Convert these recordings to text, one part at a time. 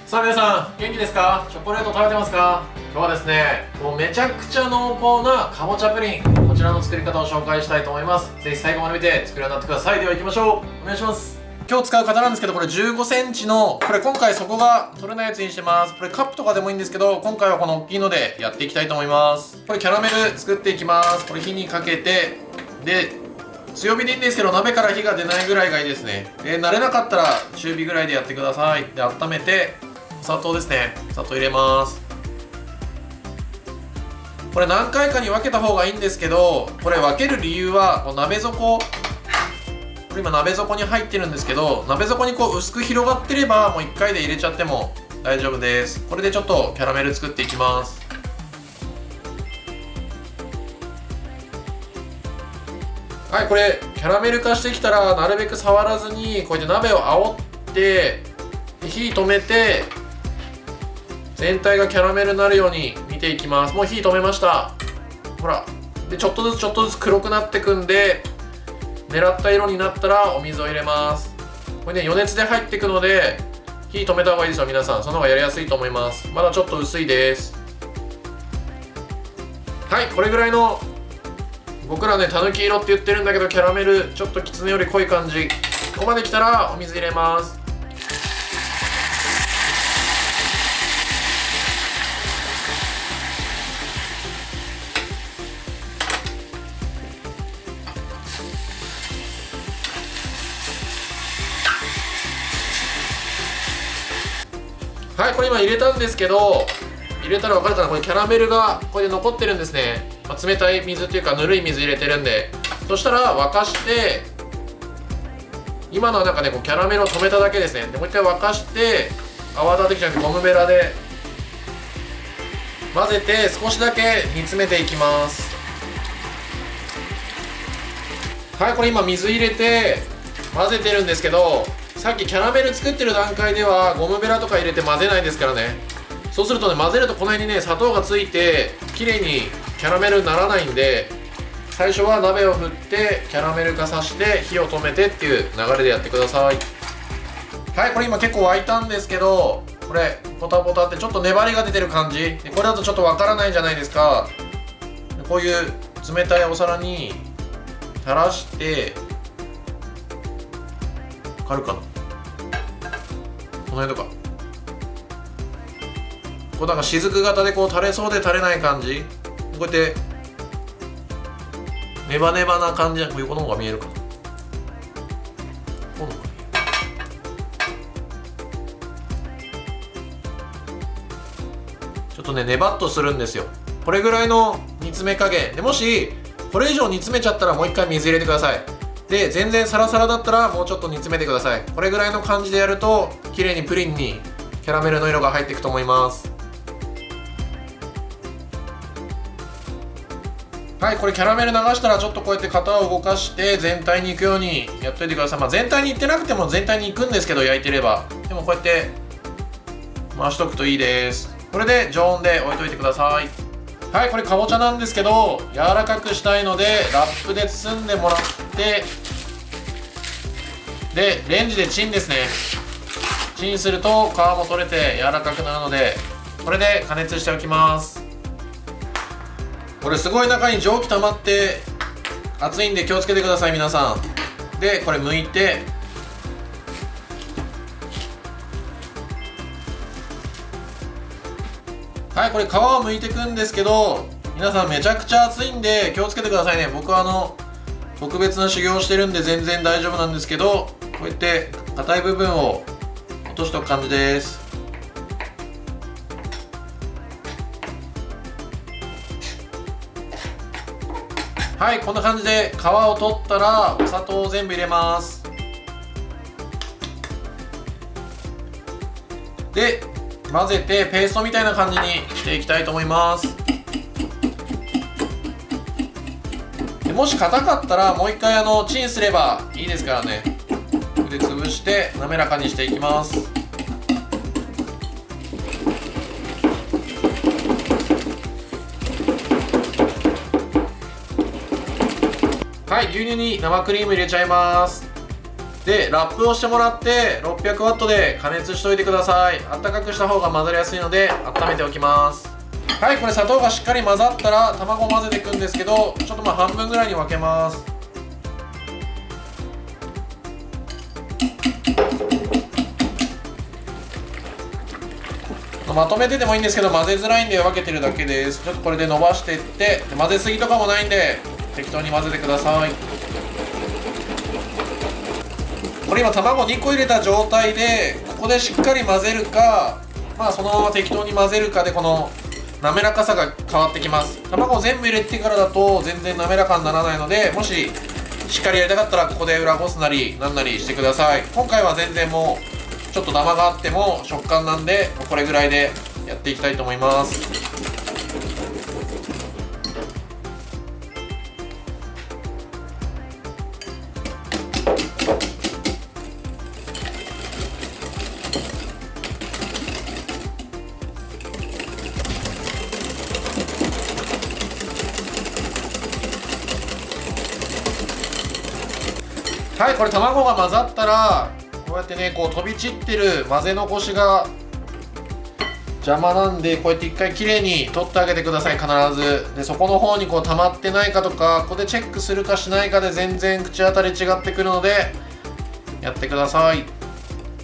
さあ皆さん元気ですか？チョコレート食べてますか？今日はですね、もうめちゃくちゃ濃厚なかぼちゃプリン、こちらの作り方を紹介したいと思います。ぜひ最後まで見て作るようになってください。では行きましょう。お願いします。今日使う型なんですけど、これ15センチの、これ今回底が取れないやつにしてます。これカップとかでもいいんですけど、今回はこの大きいのでやっていきたいと思います。これキャラメル作っていきます。これ火にかけて、で強火でいいんですけど、鍋から火が出ないぐらいがいいですね。慣れなかったら中火ぐらいでやってください。で温めて、お砂糖ですね。砂糖入れます。これ何回かに分けた方がいいんですけど、これ分ける理由はこう鍋底、これ今鍋底に入ってるんですけど、鍋底にこう薄く広がってればもう1回で入れちゃっても大丈夫です。これでちょっとキャラメル作っていきます。はい、これキャラメル化してきたらなるべく触らずにこうやって鍋を煽って火止めて、全体がキャラメルになるように見ていきます。もう火止めました。ほらでちょっとずつ黒くなってくんで、狙った色になったらお水を入れます。これね、余熱で入っていくので火止めた方がいいですよ。皆さんその方がやりやすいと思います。まだちょっと薄いです。はい、これぐらいの、僕らねたぬき色って言ってるんだけど、キャラメルちょっときつねより濃い感じ、ここまで来たらお水入れます。はい、これ今入れたんですけど、入れたら分かるかな、これキャラメルがこれで残ってるんですね。冷たい水っていうかぬるい水入れてるんで、そしたら沸かして、今のはなんかねこうキャラメルを止めただけですね。でもう一回沸かして泡立て器じゃなくてゴムベラで混ぜて少しだけ煮詰めていきます。はい、これ今水入れて混ぜてるんですけど、さっきキャラメル作ってる段階ではゴムベラとか入れて混ぜないですからね。そうするとね、混ぜるとこの辺にね砂糖がついて綺麗にキャラメルにならないんで、最初は鍋を振ってキャラメル化させて火を止めてっていう流れでやってください。はい、これ今結構沸いたんですけど、これポタポタってちょっと粘りが出てる感じで、これだとちょっとわからないじゃないですか。こういう冷たいお皿に垂らして、わかるかな、この辺とかこうなんか雫型でこう垂れそうで垂れない感じ、こうやってネバネバな感じで、こういうの方が見えるかな、こういうのが見える。ちょっとねネバッとするんですよ。これぐらいの煮詰め加減で、もしこれ以上煮詰めちゃったらもう一回水入れてください。で全然サラサラだったらもうちょっと煮詰めてください。これぐらいの感じでやると綺麗にプリンにキャラメルの色が入っていくと思います。はい、これキャラメル流したらちょっとこうやって型を動かして全体にいくようにやっといてください。全体にいってなくても全体にいくんですけど、焼いてれば。でもこうやって回しとくといいです。これで常温で置いといてください。はい、これかぼちゃなんですけど、柔らかくしたいのでラップで包んでもらって、でレンジでチンですね。チンすると皮も取れて柔らかくなるので、これで加熱しておきます。これすごい中に蒸気溜まって熱いんで気をつけてください皆さん。でこれ剥いて、はい、これ皮を剥いていくんですけど、皆さんめちゃくちゃ熱いんで気をつけてくださいね。僕は特別な修行をしてるんで全然大丈夫なんですけど、こうやって硬い部分を落としておく感じです。はい、こんな感じで皮を取ったらお砂糖を全部入れます。で混ぜてペーストみたいな感じにしていきたいと思います。でもし硬かったらもう一回チンすればいいですからね。で潰して滑らかにしていきます。はい、牛乳に生クリーム入れちゃいます。でラップをしてもらって600ワットで加熱しといてください。あったかくした方が混ざりやすいので温めておきます。はい、これ砂糖がしっかり混ざったら卵を混ぜていくんですけど、ちょっと半分ぐらいに分けます。まとめてでもいいんですけど、混ぜづらいんで分けてるだけです。ちょっとこれで伸ばしていって、混ぜすぎとかもないんで適当に混ぜてください。これ今卵2個入れた状態で、ここでしっかり混ぜるか、そのまま適当に混ぜるかでこの滑らかさが変わってきます。卵を全部入れてからだと全然滑らかにならないので、もししっかりやりたかったらここで裏ごすなりなんなりしてください。今回は全然もうちょっとダマがあっても食感なんで、これぐらいでやっていきたいと思います。はい、これ卵が混ざったらこうやってね、こう飛び散ってる混ぜ残しが邪魔なんで、こうやって一回きれいに取ってあげてください。必ずで、そこの方にこう溜まってないかとか、ここでチェックするかしないかで全然口当たり違ってくるのでやってください。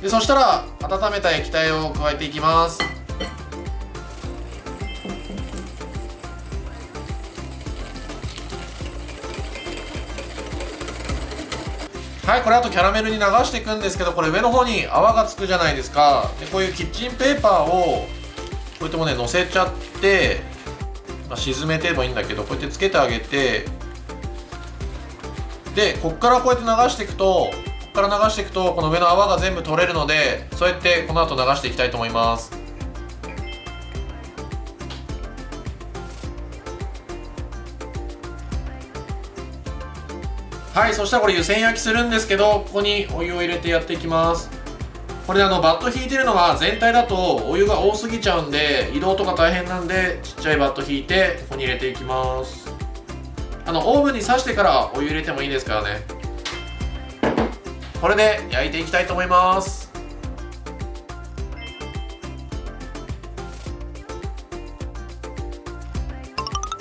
でそしたら温めた液体を加えていきます。はい、これあとキャラメルに流していくんですけど、これ上の方に泡がつくじゃないですか。でこういうキッチンペーパーをこうやってもね乗せちゃって、沈めてもいいんだけど、こうやってつけてあげて、でこっからこうやって流していくと、この上の泡が全部取れるので、そうやってこの後流していきたいと思います。はい、そしたらこれ湯煎焼きするんですけど、ここにお湯を入れてやっていきます。これでバット引いてるのは全体だとお湯が多すぎちゃうんで、移動とか大変なんで、ちっちゃいバット引いてここに入れていきます。オーブンに刺してからお湯入れてもいいですからね。これで焼いていきたいと思います。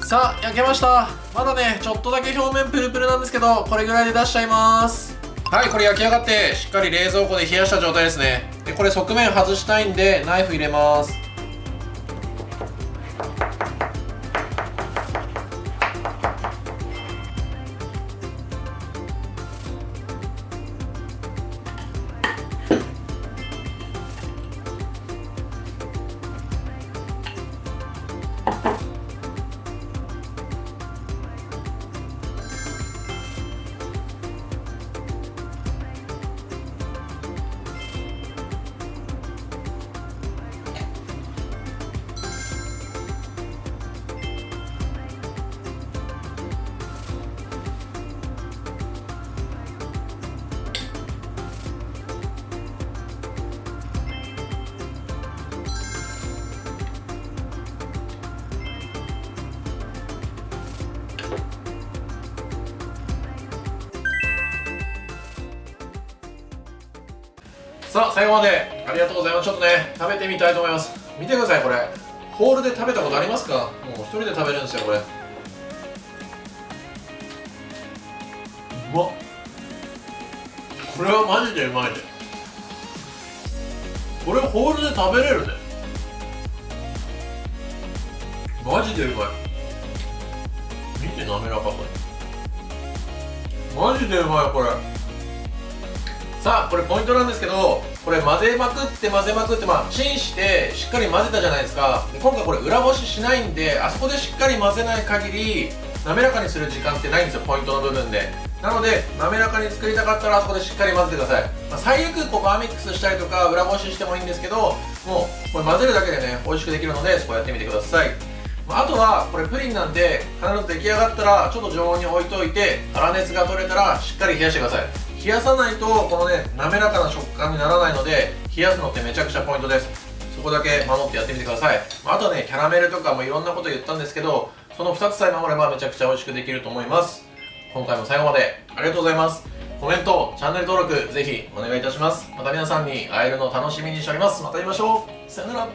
さあ焼けました。まだねちょっとだけ表面プルプルなんですけど、これぐらいで出しちゃいます。はい、これ焼き上がってしっかり冷蔵庫で冷やした状態ですね。でこれ側面外したいんでナイフ入れます。さあ最後までありがとうございます。ちょっとね食べてみたいと思います。見てください、これホールで食べたことありますか？もう一人で食べるんですよこれ。うまっ、これはマジでうまいね。これをホールで食べれるね。マジでうまい。見て滑らかさ、マジでうまいこれ。さあこれポイントなんですけど、これ混ぜまくってチンしてしっかり混ぜたじゃないですか。で今回これ裏ごししないんで、あそこでしっかり混ぜない限り滑らかにする時間ってないんですよ、ポイントの部分で。なので滑らかに作りたかったらあそこでしっかり混ぜてください。最悪こうバーミックスしたりとか裏ごししてもいいんですけど、もうこれ混ぜるだけでね美味しくできるので、そこやってみてください。あとはこれプリンなんで、必ず出来上がったらちょっと常温に置いといて、粗熱が取れたらしっかり冷やしてください。冷やさないとこのね滑らかな食感にならないので、冷やすのってめちゃくちゃポイントです。そこだけ守ってやってみてください。あとねキャラメルとかもいろんなこと言ったんですけど、その2つさえ守ればめちゃくちゃ美味しくできると思います。今回も最後までありがとうございます。コメント、チャンネル登録ぜひお願いいたします。また皆さんに会えるのを楽しみにしております。また会いましょう。さよなら。